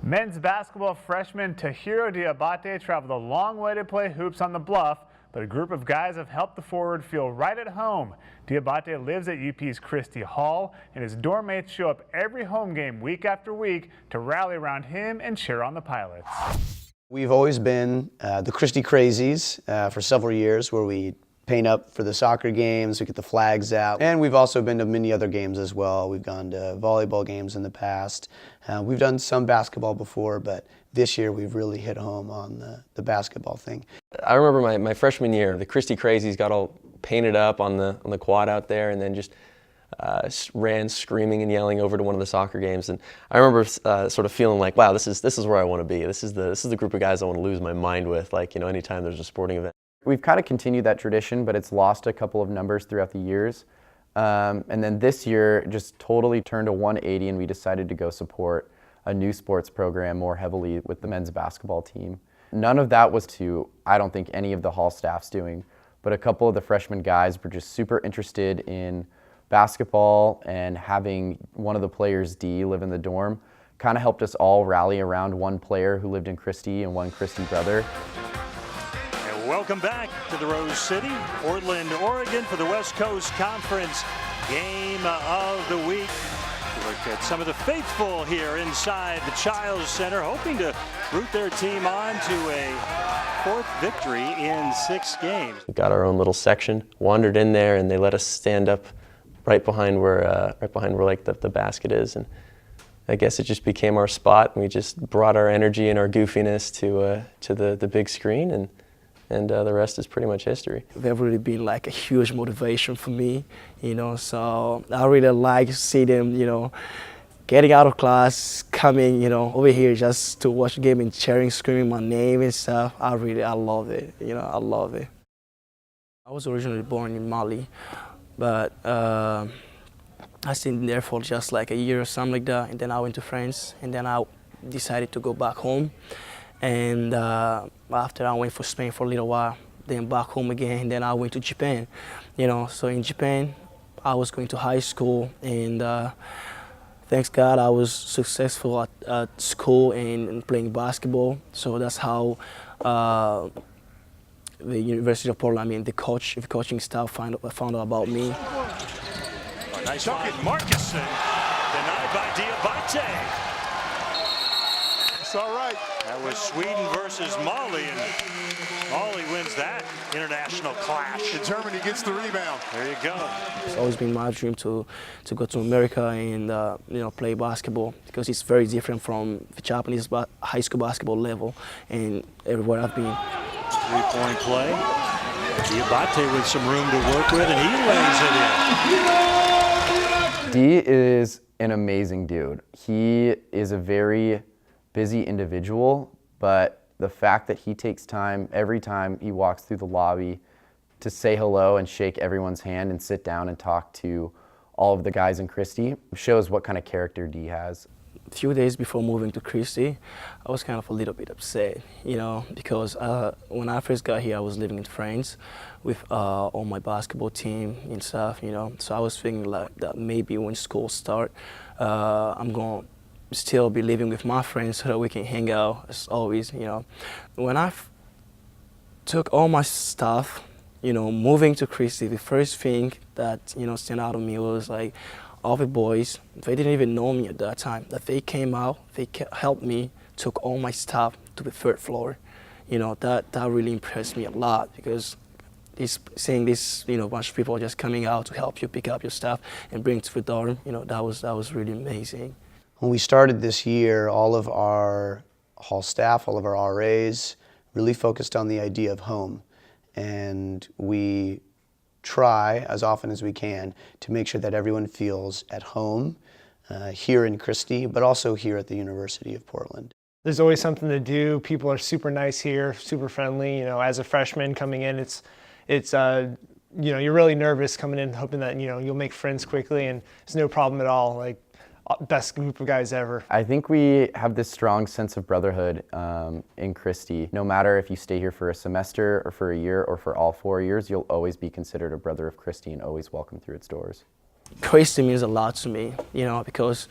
Men's basketball freshman Tahirou Diabate traveled a long way to play hoops on the Bluff, but a group of guys have helped the forward feel right at home. Diabate lives at UP's Christie Hall, and his dorm mates show up every home game week after week to rally around him and cheer on the Pilots. We've always been the Christie Crazies for several years, where we paint up for the soccer games, we get the flags out, and we've also been to many other games as well. We've gone to volleyball games in the past. We've done some basketball before, but this year we've really hit home on the basketball thing. I remember my freshman year, the Christie Crazies got all painted up on the quad out there, and then just ran screaming and yelling over to one of the soccer games. And I remember sort of feeling like, wow, this is where I want to be. This is the group of guys I want to lose my mind with. Like, you know, anytime there's a sporting event. We've kind of continued that tradition, but it's lost a couple of numbers throughout the years. And then this year just totally turned a 180, and we decided to go support a new sports program more heavily with the men's basketball team. None of that was to, I don't think, any of the hall staff's doing, but a couple of the freshman guys were just super interested in basketball, and having one of the players, D, live in the dorm kind of helped us all rally around one player who lived in Christie and one Christie brother. Welcome back to the Rose City, Portland, Oregon, for the West Coast Conference Game of the Week. Look at some of the faithful here inside the Childs Center, hoping to root their team on to a fourth victory in 6 games. We got our own little section, wandered in there, and they let us stand up right behind where like the basket is, and I guess it just became our spot. And we just brought our energy and our goofiness to the big screen, and the rest is pretty much history. They've really been like a huge motivation for me, you know, so I really like to see them, you know, getting out of class, coming, you know, over here just to watch the game and cheering, screaming my name and stuff. I love it, you know, I love it. I was originally born in Mali, but I stayed there for just like a year or something like that, and then I went to France, and then I decided to go back home. And after I went for Spain for a little while, then back home again, and then I went to Japan. You know, so in Japan, I was going to high school, and thanks God I was successful at school and playing basketball. So that's how the University of Portland, I mean the coaching staff found out about me. A nice bucket, Marcusson, denied by Diabate. It's all right. That was Sweden versus Mali, and Mali wins that international clash. And Germany gets the rebound. There you go. It's always been my dream to go to America and you know, play basketball, because it's very different from the Japanese high school basketball level and everywhere I've been. 3-point play. Diabate with some room to work with, and he lays it in. D is an amazing dude. He is a very busy individual, but the fact that he takes time every time he walks through the lobby to say hello and shake everyone's hand and sit down and talk to all of the guys in Christie shows what kind of character D has. A few days before moving to Christie, I was kind of a little bit upset, you know, because when I first got here, I was living in France with all my basketball team and stuff, you know, so I was thinking like that maybe when school starts, I'm going to still be living with my friends so that we can hang out as always, you know. When I took all my stuff, you know, moving to Christie, the first thing that, you know, stand out to me was like all the boys, they didn't even know me at that time, that they came out, they helped me, took all my stuff to the 3rd floor. You know, that really impressed me a lot, because seeing this, you know, bunch of people just coming out to help you pick up your stuff and bring it to the dorm, you know, that was really amazing. When we started this year, all of our hall staff, all of our RAs, really focused on the idea of home. And we try, as often as we can, to make sure that everyone feels at home here in Christie, but also here at the University of Portland. There's always something to do. People are super nice here, super friendly. You know, as a freshman coming in, it's you know, you're really nervous coming in, hoping that, you know, you'll make friends quickly, and it's no problem at all. Like, best group of guys ever. I think we have this strong sense of brotherhood in Christie. No matter if you stay here for a semester or for a year or for all 4 years, you'll always be considered a brother of Christie and always welcome through its doors. Christie means a lot to me, you know, because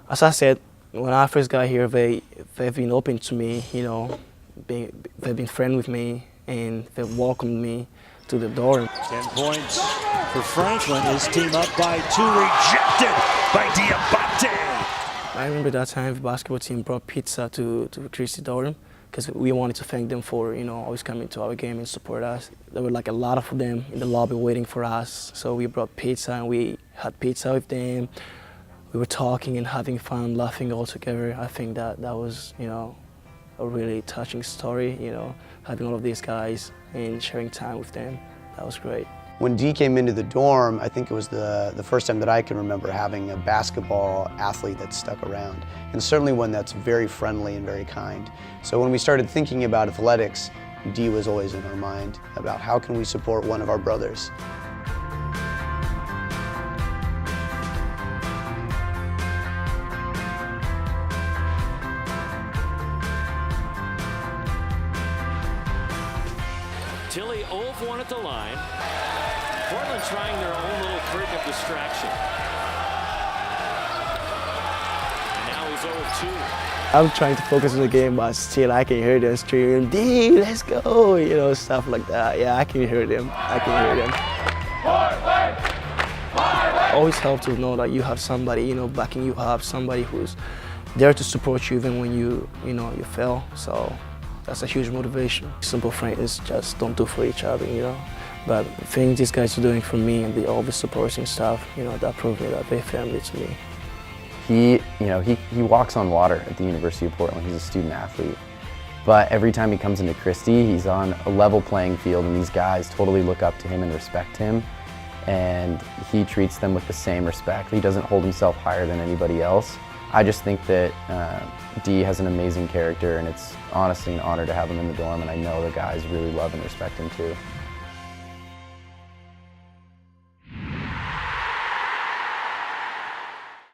as I said, When I first got here, they've been open to me, you know, they've been friendly with me, and they've welcomed me to the dorm. 10 points for Franklin. His team up by 2, rejected by Diabate. I remember that time the basketball team brought pizza to Christie dorm because we wanted to thank them for, you know, always coming to our game and support us. There were like a lot of them in the lobby waiting for us. So we brought pizza and we had pizza with them. We were talking and having fun, laughing all together. I think that was, you know, a really touching story, you know, having all of these guys and sharing time with them. That was great. When Dee came into the dorm, I think it was the first time that I can remember having a basketball athlete that stuck around, and certainly one that's very friendly and very kind. So when we started thinking about athletics, Dee was always in our mind about how can we support one of our brothers. Tilly 0 of 1 at the line. Portland trying their own little trick of distraction. And now he's 0 of 2. I'm trying to focus on the game, but still I can hear them screaming, "D, let's go!" You know, stuff like that. Yeah, I can hear them. I can hear them. Always help to know that you have somebody, you know, backing you up, somebody who's there to support you even when you fail. So that's a huge motivation. Simple friends just don't do for each other, you know. But the things these guys are doing for me and all the supporting stuff, you know, that proved me that they're family to me. He walks on water at the University of Portland. He's a student athlete. But every time he comes into Christie, he's on a level playing field, and these guys totally look up to him and respect him. And he treats them with the same respect. He doesn't hold himself higher than anybody else. I just think that Dee has an amazing character, and it's honestly an honor to have him in the dorm, and I know the guys really love and respect him too.